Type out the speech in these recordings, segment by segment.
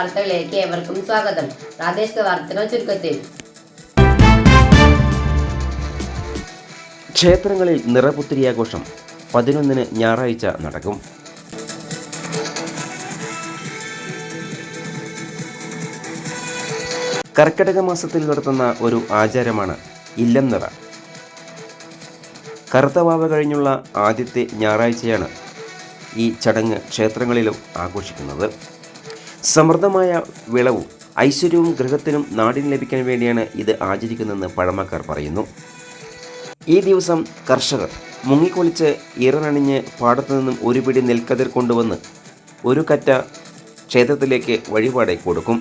വാർത്തകളിലേക്ക് ഏവർക്കും സ്വാഗതം. പ്രാദേശിക വാർത്തകൾ ചുരുക്കത്തിൽ. ക്ഷേത്രങ്ങളിൽ നിറപുത്തരി ആഘോഷം 11 ഞായറാഴ്ച നടക്കും. കർക്കിടക മാസത്തിൽ നടത്തുന്ന ഒരു ആചാരമാണ് ഇല്ലം നിറ. കറുത്തവാവ് കഴിഞ്ഞുള്ള ആദ്യത്തെ ഞായറാഴ്ചയാണ് ഈ ചടങ്ങ് ക്ഷേത്രങ്ങളിലും ആഘോഷിക്കുന്നത്. സമൃദ്ധമായ വിളവും ഐശ്വര്യവും ഗൃഹത്തിനും നാടിനും ലഭിക്കാൻ വേണ്ടിയാണ് ഇത് ആചരിക്കുന്നതെന്ന് പഴമക്കാർ പറയുന്നു. ഈ ദിവസം കർഷകർ മുങ്ങിക്കുളിച്ച് ഇറനണിഞ്ഞ് പാടത്തു നിന്നും ഒരു പിടി നെൽക്കതിർ കൊണ്ടുവന്ന് ഒരു കറ്റ ക്ഷേത്രത്തിലേക്ക് വഴിപാടായി കൊടുക്കും.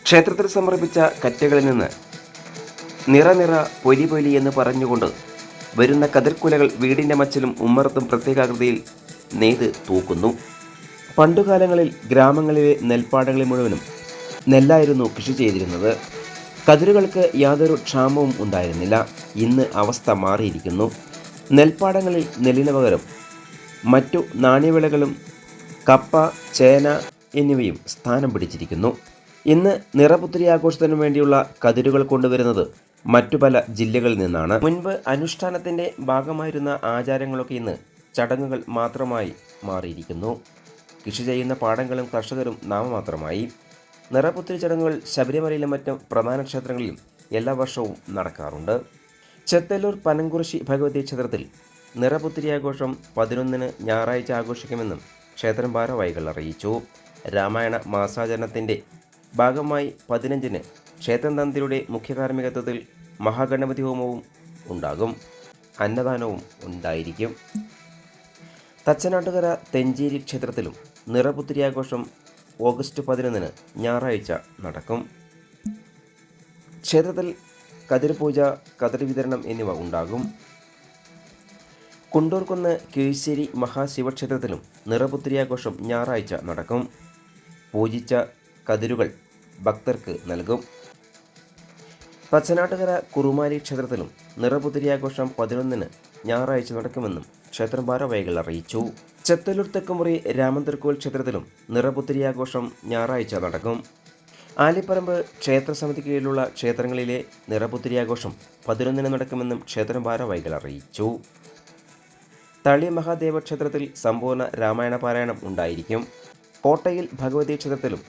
ക്ഷേത്രത്തിൽ സമർപ്പിച്ച കറ്റകളിൽ നിന്ന് നിറ പൊലി പൊലി എന്ന് പറഞ്ഞുകൊണ്ട് വരുന്ന കതിർക്കുലകൾ വീടിൻ്റെ മച്ചിലും ഉമ്മറത്തും പ്രത്യേകാകൃതിയിൽ നെയ്ത് തൂക്കുന്നു. പണ്ടുകാലങ്ങളിൽ ഗ്രാമങ്ങളിലെ നെൽപ്പാടങ്ങളിൽ മുഴുവനും നെല്ലായിരുന്നു കൃഷി ചെയ്തിരുന്നത്. കതിരുകൾക്ക് യാതൊരു ക്ഷാമവും ഉണ്ടായിരുന്നില്ല. ഇന്ന് അവസ്ഥ മാറിയിരിക്കുന്നു. നെൽപ്പാടങ്ങളിൽ നെല്ലിന് പകരം മറ്റു നാണ്യവിളകളും കപ്പ, ചേന എന്നിവയും സ്ഥാനം പിടിച്ചിരിക്കുന്നു. ഇന്ന് നിറപുത്തരി ആഘോഷത്തിനു വേണ്ടിയുള്ള കതിരുകൾ കൊണ്ടുവരുന്നത് മറ്റു പല ജില്ലകളിൽ നിന്നാണ്. മുൻപ് അനുഷ്ഠാനത്തിൻ്റെ ഭാഗമായിരുന്ന ആചാരങ്ങളൊക്കെ ഇന്ന് ചടങ്ങുകൾ മാത്രമായി മാറിയിരിക്കുന്നു. കൃഷി ചെയ്യുന്ന പാടങ്ങളും കർഷകരും നാമമാത്രമായി. നിറപുത്തരി ചടങ്ങുകൾ ശബരിമലയിലും മറ്റും പ്രധാന ക്ഷേത്രങ്ങളിലും എല്ലാ വർഷവും നടക്കാറുണ്ട്. ചെത്തല്ലൂർ പനംകുറിശി ഭഗവതി ക്ഷേത്രത്തിൽ നിറപുത്തരി ആഘോഷം 11 ഞായറാഴ്ച ആഘോഷിക്കുമെന്നും ക്ഷേത്രം ഭാരവാഹികൾ അറിയിച്ചു. രാമായണ മാസാചരണത്തിൻ്റെ ഭാഗമായി 15-ന് ക്ഷേത്രം തന്ത്രിയുടെ മുഖ്യ കാർമ്മികത്വത്തിൽ മഹാഗണപതി ഹോമവും ഉണ്ടാകും. അന്നദാനവും ഉണ്ടായിരിക്കും. തച്ചനാട്ടുകര തെഞ്ചേരി ക്ഷേത്രത്തിലും നിറപുത്തരി ആഘോഷം ഓഗസ്റ്റ് 11-ന് ഞായറാഴ്ച നടക്കും. ക്ഷേത്രത്തിൽ കതിർ പൂജ, കതിർ വിതരണം എന്നിവ ഉണ്ടാകും. കുണ്ടൂർക്കുന്ന് കീഴ്ശ്ശേരി മഹാശിവക്ഷേത്രത്തിലും നിറപുത്തരി ആഘോഷം ഞായറാഴ്ച നടക്കും. പൂജിച്ച കതിരുകൾ ഭക്തർക്ക് നൽകും. തച്ചനാട്ടുകര കുറുമാലി ക്ഷേത്രത്തിലും നിറപുത്തരി ആഘോഷം 11-ന് ഞായറാഴ്ച നടക്കുമെന്നും ക്ഷേത്രം ഭാരവാഹികൾ അറിയിച്ചു. ചെത്തല്ലൂർ തെക്കുമുറി രാമന്തർക്കോൽ ക്ഷേത്രത്തിലും നിറപുത്തരി ആഘോഷം ഞായറാഴ്ച നടക്കും. ആലിപ്പറമ്പ് ക്ഷേത്ര സമിതി കീഴിലുള്ള ക്ഷേത്രങ്ങളിലെ നിറപുത്തരി ആഘോഷം 11-ന് നടക്കുമെന്നും ക്ഷേത്രം ഭാരവാഹികൾ അറിയിച്ചു. തളി മഹാദേവ ക്ഷേത്രത്തിൽ സമ്പൂർണ്ണ രാമായണ പാരായണം ഉണ്ടായിരിക്കും. കോട്ടയിൽ ഭഗവതി ക്ഷേത്രത്തിലും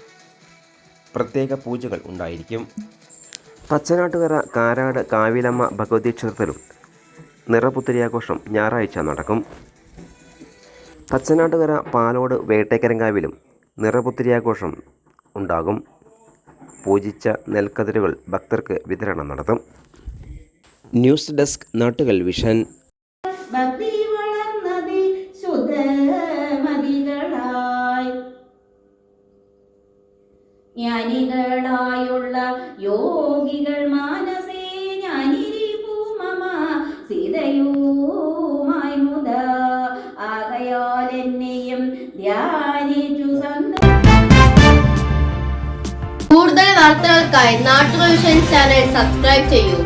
പ്രത്യേക പൂജകൾ ഉണ്ടായിരിക്കും. തച്ചനാട്ടുകര കാരാട് കാവിലമ്മ ഭഗവതി ക്ഷേത്രത്തിലും നിറപുത്തരി ആഘോഷം ഞായറാഴ്ച നടക്കും. തച്ചനാട്ടുകര പാലോട് വേട്ടക്കരങ്കാവിലും നിറപുത്തരി ആഘോഷം ഉണ്ടാകും. പൂജിച്ച നെൽക്കതിരുകൾ ഭക്തർക്ക് വിതരണം നടത്തും. ന്യൂസ് ഡെസ്ക് നാട്ടുകൾ വിഷൻ. ജ്ഞാനികളായുള്ള യോഗികൾ മാനസേ ജ്ഞാനിരിപ്പൂ മമ സീതയുമായി മുത ആകയാൽ എന്നെയും ധ്യാനിച്ചു കൂടുതൽ വാർത്തകൾക്കായി നാട്ടുകൾ വിഷൻ ചാനൽ സബ്സ്ക്രൈബ് ചെയ്യൂ.